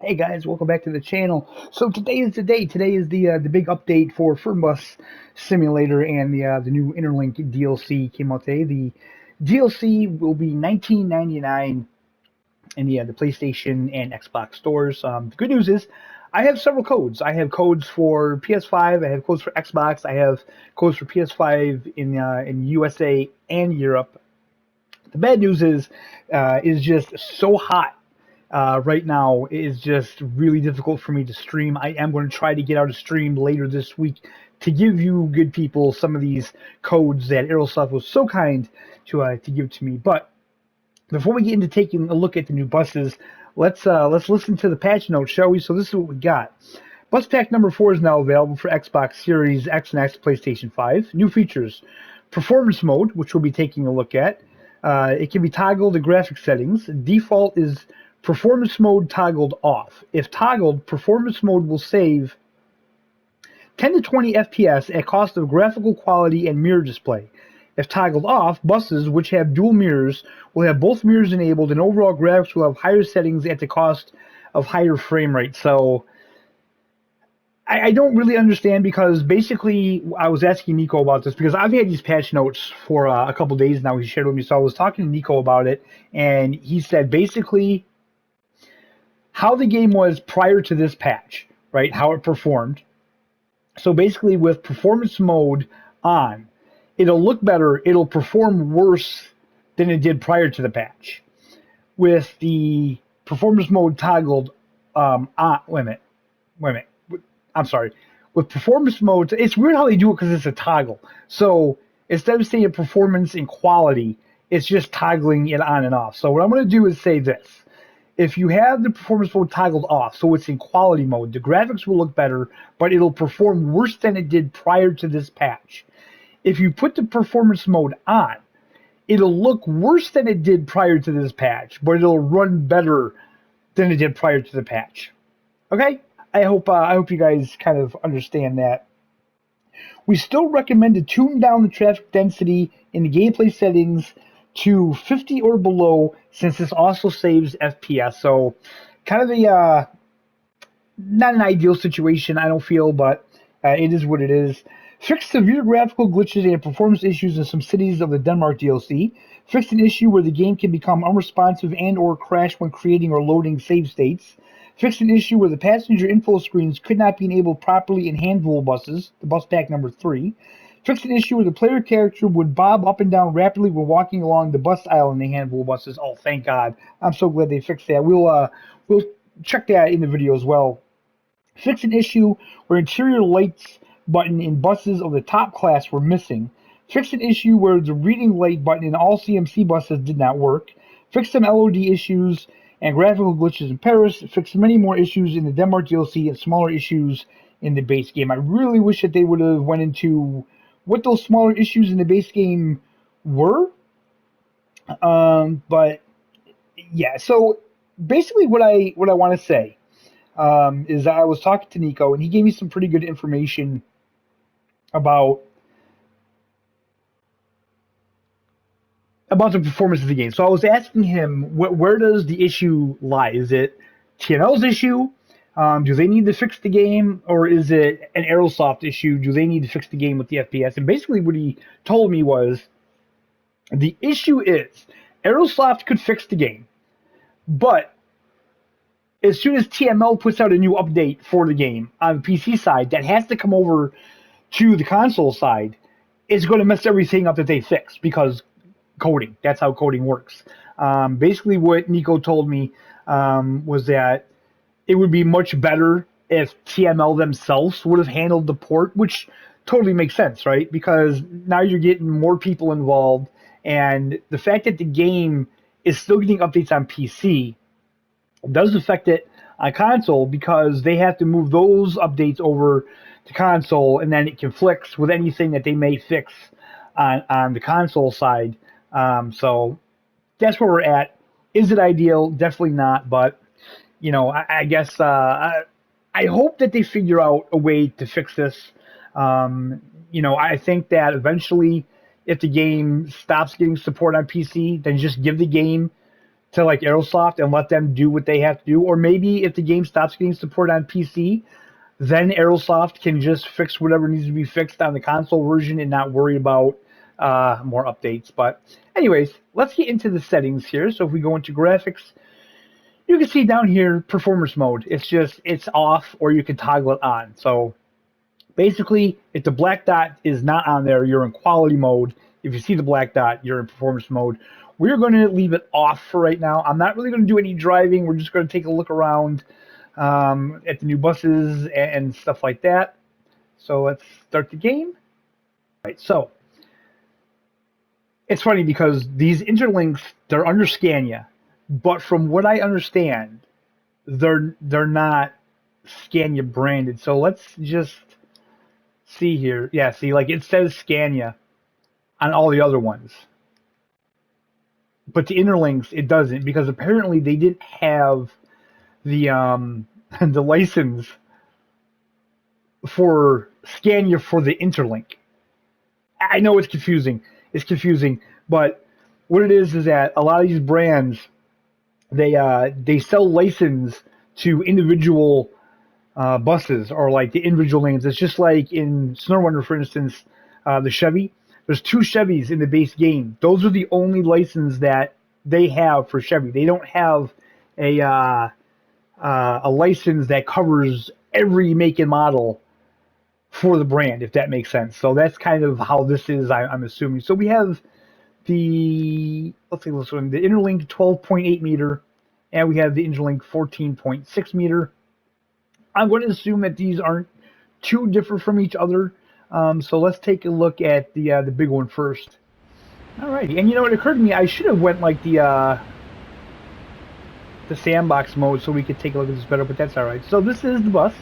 Hey guys, welcome back to the channel. So today is the day. Today is the big update for Fernbus Simulator, and the new Interlink DLC came out today. The DLC will be $19.99 in the PlayStation and Xbox stores. The good news is I have several codes. I have codes for PS5. I have codes for Xbox. I have codes for PS5 in USA and Europe. The bad news is it's just so hot right now. It is just really difficult for me to stream. I am going to try to get out a stream later this week to give you good people some of these codes that Aerosoft was so kind to give to me. But before we get into taking a look at the new buses, let's listen to the patch notes, shall we? So this is what we got. Bus pack number 4 is now available for Xbox Series X and X, PlayStation 5. New features: performance mode, which we'll be taking a look at. It can be toggled to graphic settings. Default is performance mode toggled off. If toggled, performance mode will save 10 to 20 FPS at cost of graphical quality and mirror display. If toggled off, buses which have dual mirrors will have both mirrors enabled, and overall graphics will have higher settings at the cost of higher frame rate. So I don't really understand, because basically I was asking Nico about this because I've had these patch notes for a couple days now. He shared with me, so I was talking to Nico about it, and he said basically how the game was prior to this patch, right? How it performed. So basically, with performance mode on, it'll look better. It'll perform worse than it did prior to the patch. With the performance mode toggled on, wait a minute. I'm sorry. With performance mode, it's weird how they do it because it's a toggle. So instead of saying performance and quality, it's just toggling it on and off. So what I'm going to do is say this. If you have the performance mode toggled off, so it's in quality mode, the graphics will look better, but it'll perform worse than it did prior to this patch. If you put the performance mode on, it'll look worse than it did prior to this patch, but it'll run better than it did prior to the patch. Okay? I hope you guys kind of understand that. We still recommend to tune down the traffic density in the gameplay settings to 50 or below, since this also saves FPS. So kind of a not an ideal situation, I don't feel, but it is what it is. Fix severe graphical glitches and performance issues in some cities of the Denmark DLC. Fix an issue where the game can become unresponsive and or crash when creating or loading save states. Fixed an issue where the passenger info screens could not be enabled properly in handful buses, the bus pack number 3. Fixed an issue where the player character would bob up and down rapidly when walking along the bus aisle in the handful buses. Oh, thank God. I'm so glad they fixed that. We'll check that in the video as well. Fix an issue where interior lights button in buses of the top class were missing. Fix an issue where the reading light button in all CMC buses did not work. Fix some LOD issues and graphical glitches in Paris. Fix many more issues in the Denmark DLC and smaller issues in the base game. I really wish that they would have went into what those smaller issues in the base game were. But yeah, so basically what I want to say is I was talking to Nico, and he gave me some pretty good information about the performance of the game. So I was asking him, where does the issue lie? Is it TML's issue? Do they need to fix the game? Or is it an Aerosoft issue? Do they need to fix the game with the FPS? And basically what he told me was, the issue is Aerosoft could fix the game, but as soon as TML puts out a new update for the game on the PC side, that has to come over to the console side, it's going to mess everything up that they fix, because coding. That's how coding works. Basically, what Nico told me was that it would be much better if TML themselves would have handled the port, which totally makes sense, right? Because now you're getting more people involved, and the fact that the game is still getting updates on PC does affect it on console, because they have to move those updates over to console, and then it conflicts with anything that they may fix on the console side. So that's where we're at. Is it ideal? Definitely not. But, you know, I guess I hope that they figure out a way to fix this. You know, I think that eventually, if the game stops getting support on PC, then just give the game to like Aerosoft and let them do what they have to do. Or maybe if the game stops getting support on PC, then Aerosoft can just fix whatever needs to be fixed on the console version and not worry about more updates. But anyways, let's get into the settings here. So if we go into graphics, you can see down here performance mode. It's off, or you can toggle it on. So basically, if the black dot is not on there, you're in quality mode. If you see the black dot, you're in performance mode. We're going to leave it off for right now. I'm not really going to do any driving. We're just going to take a look around at the new buses and stuff like that. So let's start the game. All right, so it's funny because these interlinks, they're under Scania, but from what I understand, they're not Scania branded. So let's just see here. Yeah, see, like it says Scania on all the other ones, but the interlinks it doesn't, because apparently they didn't have the the license for Scania for the interlink. I know it's confusing. It's confusing, but what it is that a lot of these brands they sell license to individual buses, or like the individual lanes. It's just like in Snow Runner, for instance, the Chevy. There's 2 Chevys in the base game. Those are the only license that they have for Chevy. They don't have a license that covers every make and model for the brand, if that makes sense. So that's kind of how this is, I'm assuming. So we have the, let's see this one, the Interlink 12.8 meter, and we have the Interlink 14.6 meter. I'm going to assume that these aren't too different from each other. So let's take a look at the big one first. Alrighty, and you know, it occurred to me I should have went like the sandbox mode so we could take a look at this better, but that's alright. So this is the bus.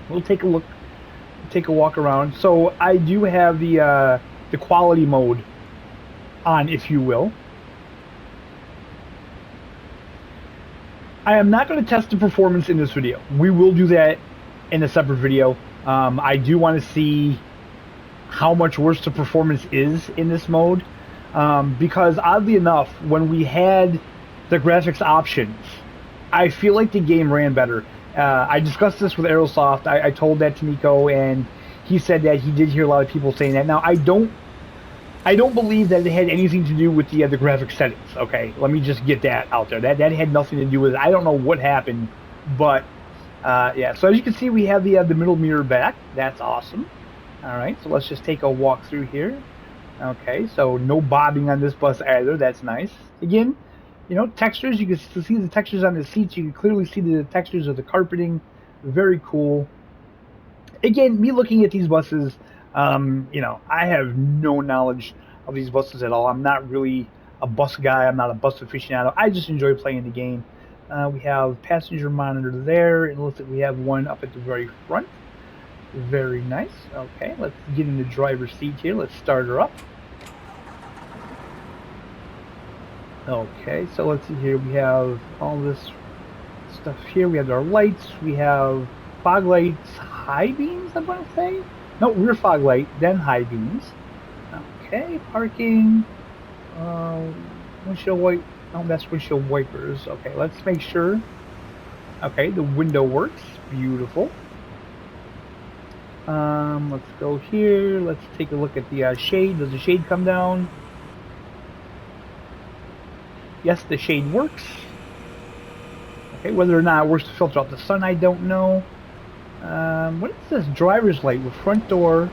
We'll take a look, take a walk around. So I do have the quality mode on, if you will. I am not going to test the performance in this video. We will do that in a separate video. I do want to see how much worse the performance is in this mode, because oddly enough, when we had the graphics options, I feel like the game ran better. I discussed this with Aerosoft. I told that to Nico, and he said that he did hear a lot of people saying that. Now, I don't believe that it had anything to do with the graphic settings. Okay, let me just get that out there. That had nothing to do with it. I don't know what happened, but yeah. So as you can see, we have the middle mirror back. That's awesome. All right, so let's just take a walk through here. Okay, so no bobbing on this bus either. That's nice. Again, you know, textures. You can see the textures on the seats. You can clearly see the textures of the carpeting. Very cool. Again, me looking at these buses, you know, I have no knowledge of these buses at all. I'm not really a bus guy. I'm not a bus aficionado. I just enjoy playing the game. We have passenger monitor there. It looks like we have one up at the very front. Very nice. Okay, let's get in the driver's seat here. Let's start her up. Okay, so let's see here. We have all this stuff here. We have our lights. We have fog lights, high beams, I'm going to say. No, rear fog light, then high beams. Okay, parking. Windshield wipe. Oh, that's windshield wipers. Okay, let's make sure. Okay, the window works. Beautiful. Let's go here. Let's take a look at the shade. Does the shade come down? Yes, the shade works. Okay, whether or not it works to filter out the sun, I don't know. What is this driver's light with front door?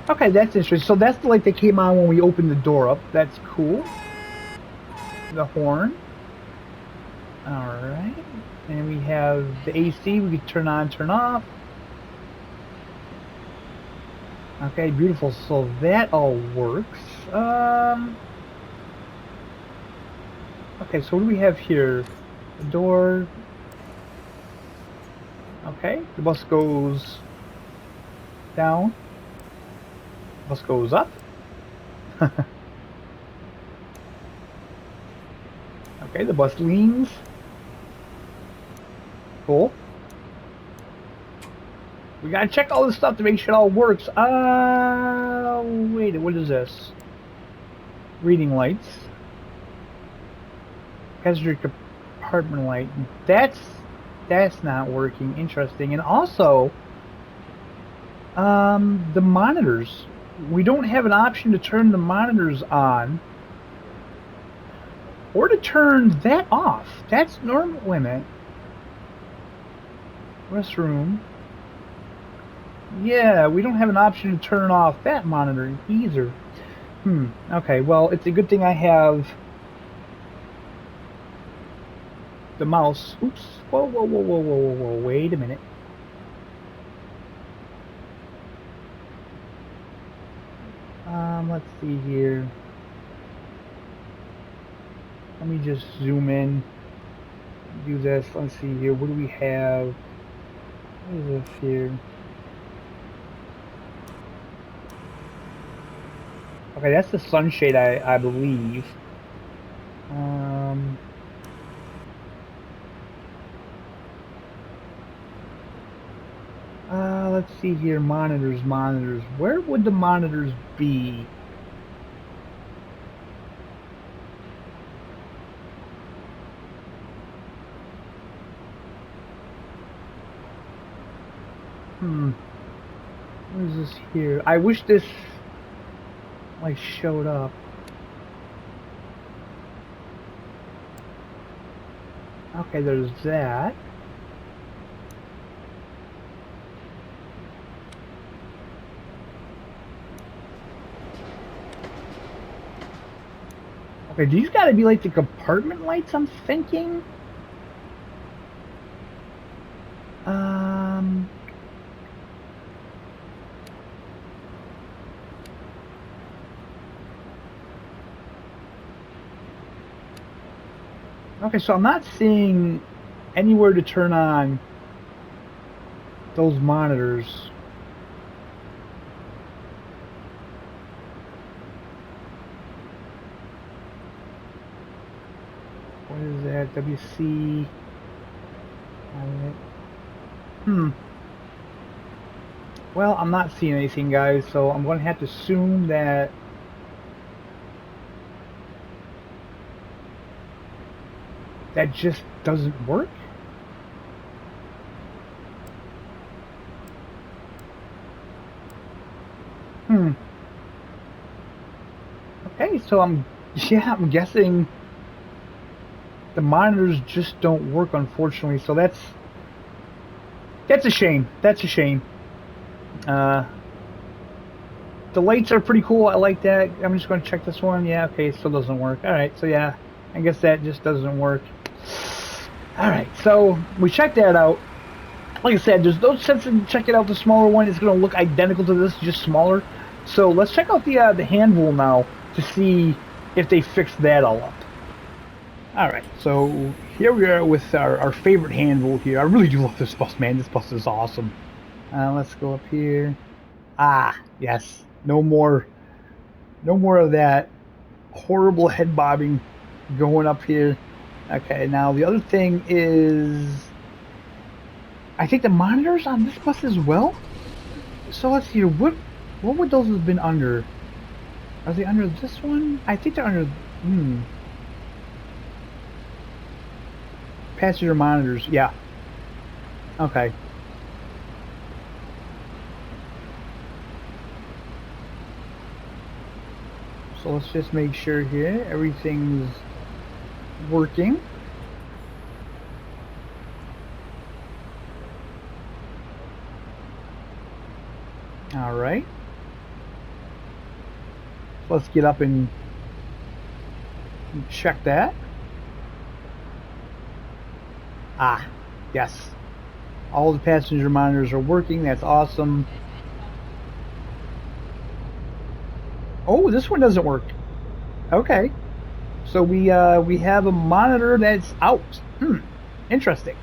Okay, that's interesting. So that's the light that came on when we opened the door up. That's cool. The horn. Alright. And we have the AC. We can turn on, turn off. Okay, beautiful. So that all works. Okay, so what do we have here? The door. Okay, the bus goes down. The bus goes up. Okay, the bus leans. Cool. We gotta check all this stuff to make sure it all works. Wait, what is this? Reading lights. Passenger compartment light. That's not working. Interesting. And also, the monitors. We don't have an option to turn the monitors on or to turn that off. That's normal. Wait a minute. Restroom. Yeah, we don't have an option to turn off that monitor either. Okay, well, it's a good thing I have the mouse. Oops. Whoa, whoa, whoa, whoa, whoa, whoa, whoa. Wait a minute. Let's see here. Let me just zoom in. Do this. Let's see here. What do we have? What is this here? Okay, that's the sunshade, I believe. Let's see here. Monitors. Where would the monitors be? What is this here? I wish this like showed up. Okay, there's that. Okay, these gotta be like the compartment lights, I'm thinking. Okay, so I'm not seeing anywhere to turn on those monitors. What is that? WC. Well, I'm not seeing anything, guys, so I'm going to have to assume that that just doesn't work. Okay, so I'm guessing the monitors just don't work, unfortunately. So that's a shame. That's a shame. The lights are pretty cool. I like that. I'm just going to check this one. Yeah, okay, it still doesn't work. All right, so yeah, I guess that just doesn't work. All right, so we checked that out. Like I said, there's no sense in checking out the smaller one. It's going to look identical to this, just smaller. So let's check out the handle now to see if they fixed that all up. Alright, so here we are with our favorite handle here. I really do love this bus, man. This bus is awesome. Let's go up here. Ah, yes. No more of that horrible head bobbing going up here. Okay, now the other thing is, I think the monitors on this bus as well. So let's see, what would those have been under? Are they under this one? I think they're under. Passenger monitors, yeah. Okay. So let's just make sure here everything's working. All right. Let's get up and check that. Ah, yes. All the passenger monitors are working. That's awesome. Oh, this one doesn't work. Okay. So we have a monitor that's out. Interesting.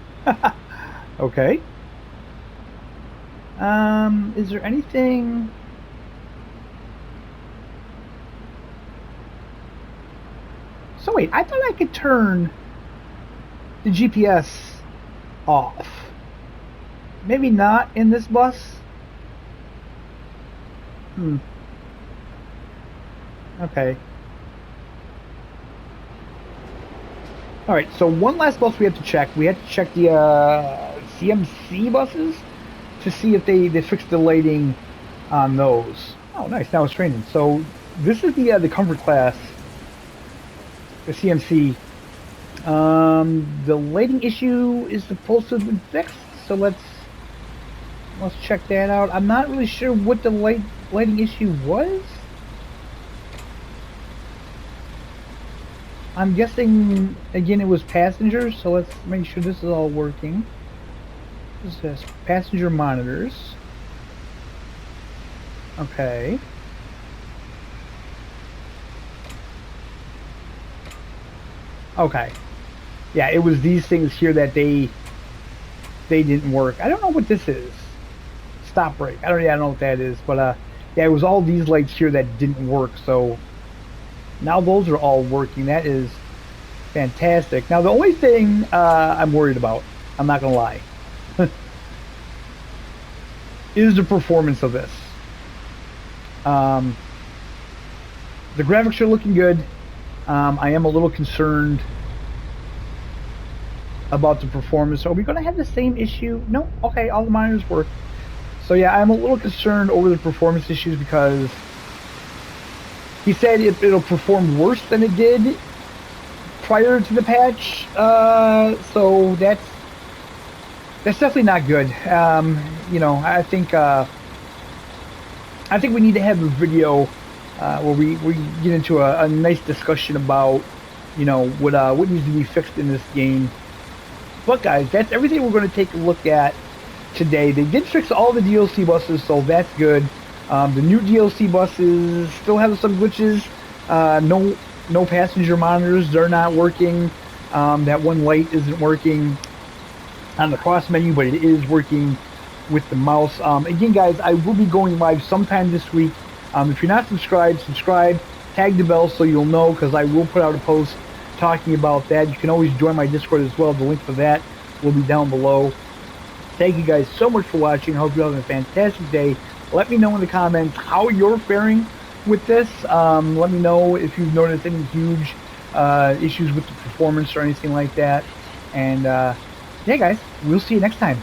Okay. Is there anything? So wait, I thought I could turn the GPS off. Maybe not in this bus. Okay. All right, so one last bus we have to check. We have to check the CMC buses to see if they fixed the lighting on those. Oh, nice. Now it's training. So this is the comfort class, the CMC. The lighting issue is supposed to have been fixed, so let's check that out. I'm not really sure what the lighting issue was. I'm guessing, again, it was passengers, so let's make sure this is all working. This says passenger monitors. Okay. Okay. Yeah, it was these things here that they didn't work. I don't know what this is. Stop brake. I don't know what that is, but yeah, it was all these lights here that didn't work, so now those are all working. That is fantastic. Now the only thing I'm worried about, I'm not gonna lie, is the performance of this. The graphics are looking good. I am a little concerned about the performance. Are we gonna have the same issue? No. Okay, all the monitors work. So yeah, I'm a little concerned over the performance issues because he said it'll perform worse than it did prior to the patch. So that's definitely not good. You know, I think we need to have a video where we get into a nice discussion about, you know, what needs to be fixed in this game. But guys, that's everything we're going to take a look at today. They did fix all the DLC buses, so that's good. The new DLC buses still have some glitches. No passenger monitors, they're not working. That one light isn't working on the cross menu, but it is working with the mouse. Again, guys, I will be going live sometime this week. If you're not subscribed, subscribe, tag the bell so you'll know, because I will put out a post talking about that. You can always join my Discord as well. The link for that will be down below. Thank you guys so much for watching. I hope you're having a fantastic day. Let me know in the comments how you're faring with this. Let me know if you've noticed any huge issues with the performance or anything like that. And yeah, guys, we'll see you next time.